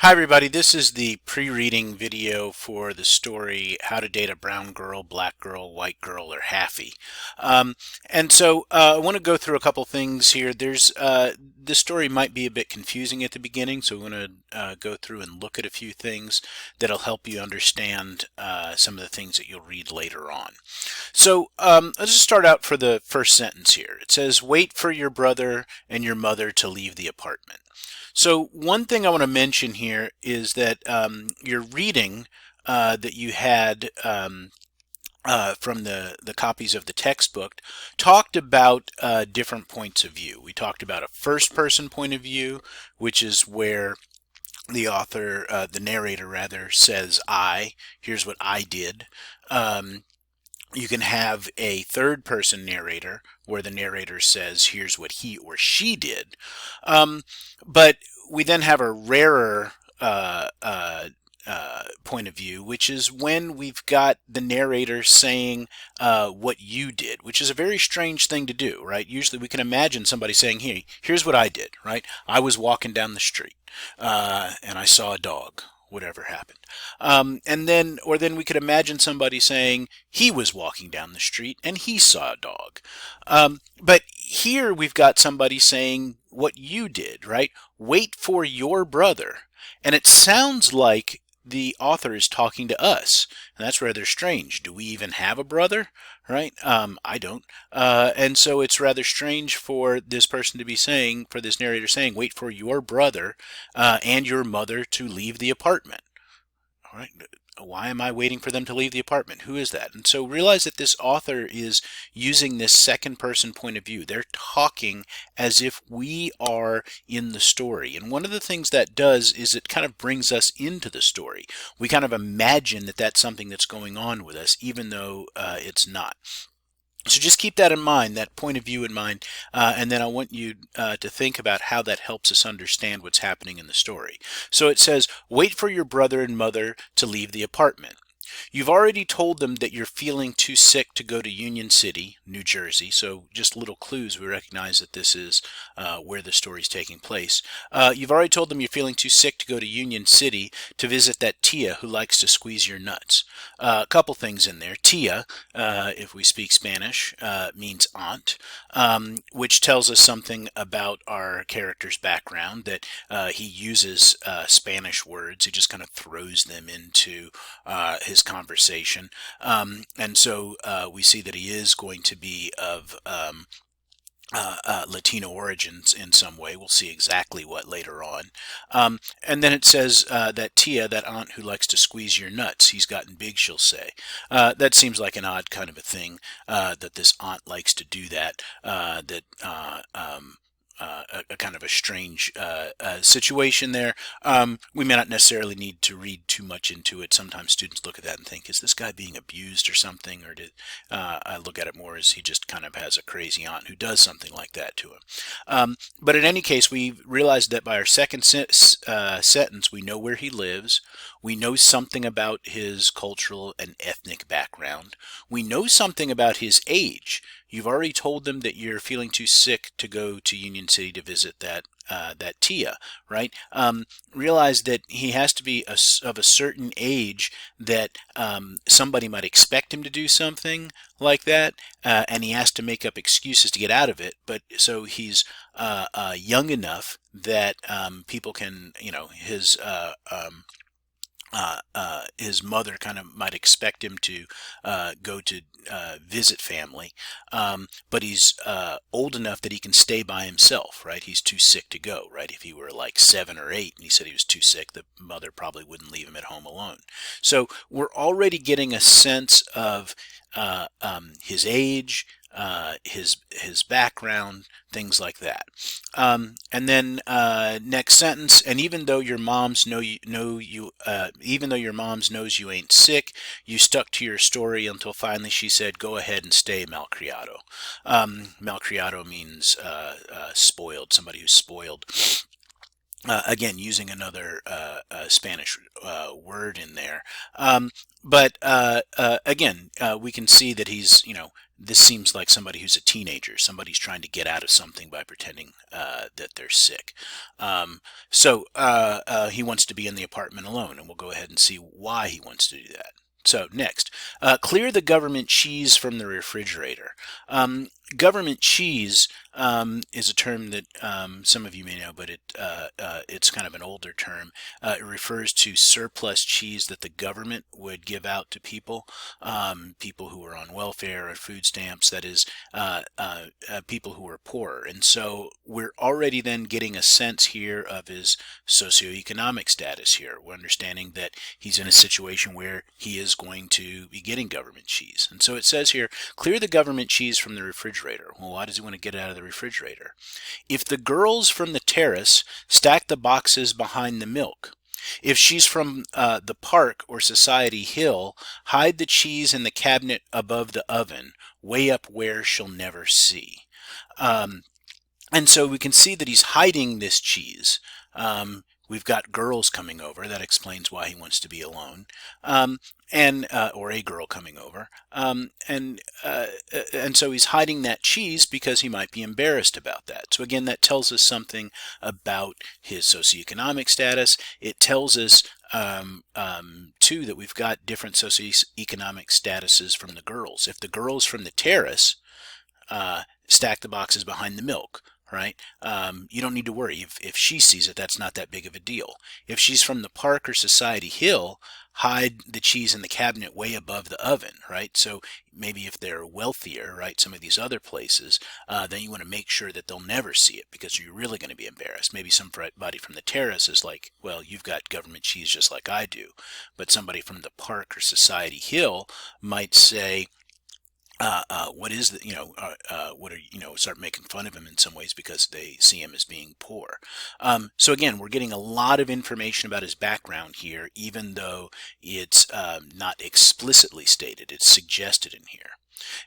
Hi everybody, this is the pre-reading video for the story How to Date a Brown Girl, Black Girl, White Girl, or Halfie. I want to go through a couple things here. This story might be a bit confusing at the beginning, so we want to go through and look at a few things that'll help you understand some of the things that you'll read later on. Let's just start out for the first sentence here. It says, wait for your brother and your mother to leave the apartment. So one thing I want to mention here is that your reading that you had from the copies of the textbook talked about different points of view. We talked about a first person point of view, which is where the author, the narrator rather, says here's what I did. You can have a third person narrator where the narrator says, here's what he or she did. But we then have a rarer point of view, which is when we've got the narrator saying what you did, which is a very strange thing to do, right? Usually we can imagine somebody saying, hey, here's what I did, right? I was walking down the street and I saw a dog. Whatever happened. Then we could imagine somebody saying he was walking down the street and he saw a dog. But here we've got somebody saying what you did, right? Wait for your brother. And it sounds like the author is talking to us. And that's rather strange. Do we even have a brother? Right? I don't. And so it's rather strange for this person to be saying, for this narrator saying, wait for your brother and your mother to leave the apartment. All right. Why am I waiting for them to leave the apartment? Who is that? And so realize that this author is using this second person point of view. They're talking as if we are in the story. And one of the things that does is it kind of brings us into the story. We kind of imagine that that's something that's going on with us, even though it's not. So just keep that in mind, that point of view in mind, and then I want you to think about how that helps us understand what's happening in the story. So it says, wait for your brother and mother to leave the apartment. You've already told them that you're feeling too sick to go to Union City, New Jersey. So just little clues, we recognize that this is where the story is taking place. You've already told them you're feeling too sick to go to Union City to visit that Tia who likes to squeeze your nuts. A couple things in there. Tia, if we speak Spanish, means aunt, which tells us something about our character's background, that he uses Spanish words. He just kind of throws them into his conversation. We see that he is going to be of Latino origins in some way. We'll see exactly what later on. And then it says that Tia, that aunt who likes to squeeze your nuts, he's gotten big, she'll say. That seems like an odd kind of a thing, that this aunt likes to do that, a kind of a strange situation there. We may not necessarily need to read too much into it. Sometimes students look at that and think, is this guy being abused or something? Or did I look at it more as he just kind of has a crazy aunt who does something like that to him? But in any case, we realized that by our second sentence, we know where he lives. We know something about his cultural and ethnic background. We know something about his age. You've already told them that you're feeling too sick to go to Union City to visit that Tia, right? Realize that he has to be of a certain age that somebody might expect him to do something like that, and he has to make up excuses to get out of it. But so he's young enough that people can, his mother kind of might expect him to go to visit family, but he's old enough that he can stay by himself, right? He's too sick to go, right? If he were like 7 or 8 and he said he was too sick, the mother probably wouldn't leave him at home alone. So we're already getting a sense of his age, his background, things like that. And then next sentence, and even though your moms even though your moms knows you ain't sick, you stuck to your story until finally she said, go ahead and stay, malcriado. Malcriado means spoiled, somebody who's spoiled. Again, using another Spanish word in there. Again, we can see that he's, this seems like somebody who's a teenager. Somebody's trying to get out of something by pretending that they're sick. He wants to be in the apartment alone, and we'll go ahead and see why he wants to do that. So next, clear the government cheese from the refrigerator. Government cheese is a term that some of you may know, but it's kind of an older term. It refers to surplus cheese that the government would give out to people, people who are on welfare or food stamps, that is, people who are poorer. And so we're already then getting a sense here of his socioeconomic status here. We're understanding that he's in a situation where he is going to be getting government cheese. And so it says here, clear the government cheese from the refrigerator. Well, why does he want to get it out of the refrigerator? If the girl's from the terrace, stack the boxes behind the milk. If she's from the park or Society Hill, hide the cheese in the cabinet above the oven, way up where she'll never see. And so we can see that he's hiding this cheese. We've got girls coming over. That explains why he wants to be alone, or a girl coming over. And so he's hiding that cheese because he might be embarrassed about that. So again, that tells us something about his socioeconomic status. It tells us too that we've got different socioeconomic statuses from the girls. If the girl's from the terrace, stack the boxes behind the milk. Right? You don't need to worry. If she sees it, that's not that big of a deal. If she's from the park or Society Hill, hide the cheese in the cabinet way above the oven, right? So maybe if they're wealthier, right, some of these other places, then you want to make sure that they'll never see it because you're really going to be embarrassed. Maybe somebody from the terrace is like, well, you've got government cheese just like I do. But somebody from the park or Society Hill might say, what is the, what are, start making fun of him in some ways because they see him as being poor. So again, we're getting a lot of information about his background here, even though it's not explicitly stated. It's suggested in here.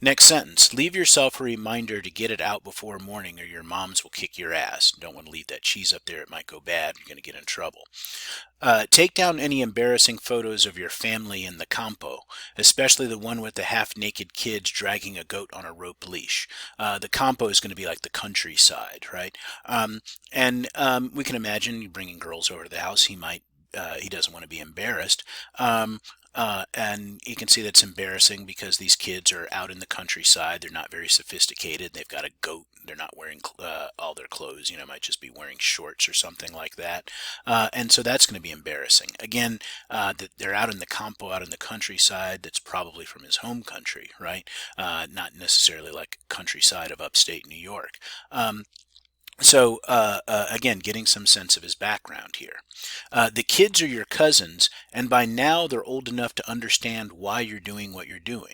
Next sentence, leave yourself a reminder to get it out before morning or your moms will kick your ass. Don't want to leave that cheese up there. It might go bad. You're going to get in trouble. Take down any embarrassing photos of your family in the campo, especially the one with the half-naked kids dragging a goat on a rope leash. The campo is going to be like the countryside, right? We can imagine you bringing girls over to the house. He doesn't want to be embarrassed. And you can see that's embarrassing because these kids are out in the countryside. They're not very sophisticated. They've got a goat. They're not wearing all their clothes. Might just be wearing shorts or something like that. And so that's going to be embarrassing. Again, that they're out in the campo, out in the countryside. That's probably from his home country, right? Not necessarily like countryside of upstate New York. Again, getting some sense of his background here. The kids are your cousins, and by now they're old enough to understand why you're doing what you're doing.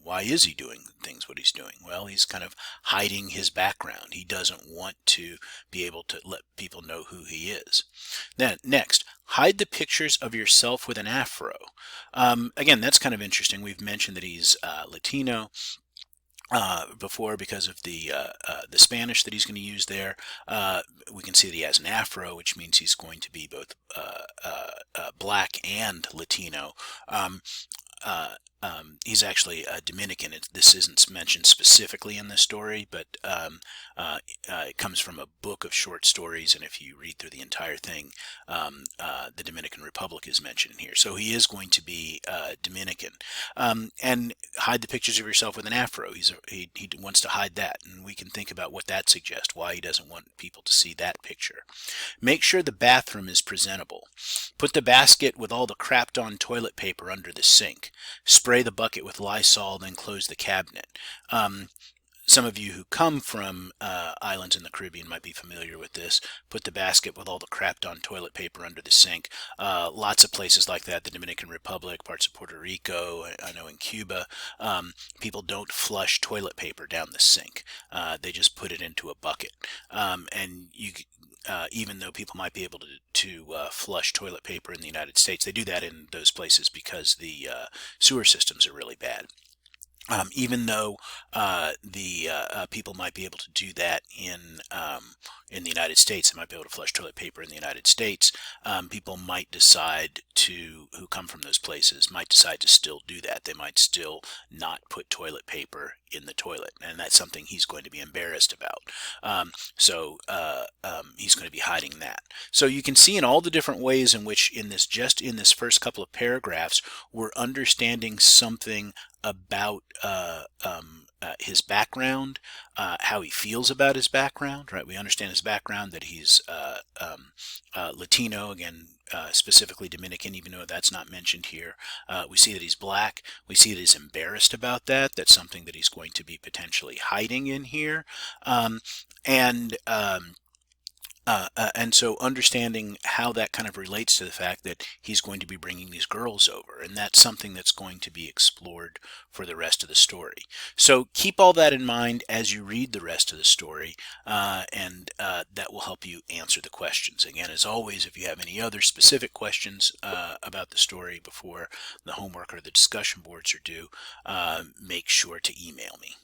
Why is he doing what he's doing? Well, he's kind of hiding his background. He doesn't want to be able to let people know who he is. Then, next, hide the pictures of yourself with an afro. Again, that's kind of interesting. We've mentioned that he's Latino. Before because of the Spanish that he's going to use there. We can see that he has an afro, which means he's going to be both black and Latino. He's actually Dominican. This isn't mentioned specifically in the story, but it comes from a book of short stories, and if you read through the entire thing, the Dominican Republic is mentioned here. So he is going to be Dominican. And hide the pictures of yourself with an afro. He wants to hide that, and we can think about what that suggests, why he doesn't want people to see that picture. Make sure the bathroom is presentable. Put the basket with all the crapped on toilet paper under the sink. Spray the bucket with Lysol, then close the cabinet. Some of you who come from islands in the Caribbean might be familiar with this. Put the basket with all the crapped on toilet paper under the sink. Lots of places like that, the Dominican Republic, parts of Puerto Rico, I know in Cuba, people don't flush toilet paper down the sink. They just put it into a bucket. And even though people might be able to flush toilet paper in the United States, they do that in those places because the sewer systems are really bad. Even though the people might be able to do that in the United States, they might be able to flush toilet paper in the United States. People might decide who come from those places, might decide to still do that. They might still not put toilet paper in the toilet, and that's something he's going to be embarrassed about. He's going to be hiding that. So you can see in all the different ways in which just in this first couple of paragraphs, we're understanding something about his background, how he feels about his background, right? We understand his background, that he's Latino, again, specifically Dominican, even though that's not mentioned here. We see that he's black. We see that he's embarrassed about that. That's something that he's going to be potentially hiding in here. And so understanding how that kind of relates to the fact that he's going to be bringing these girls over, and that's something that's going to be explored for the rest of the story. So keep all that in mind as you read the rest of the story, and that will help you answer the questions. Again, as always, if you have any other specific questions about the story before the homework or the discussion boards are due, make sure to email me.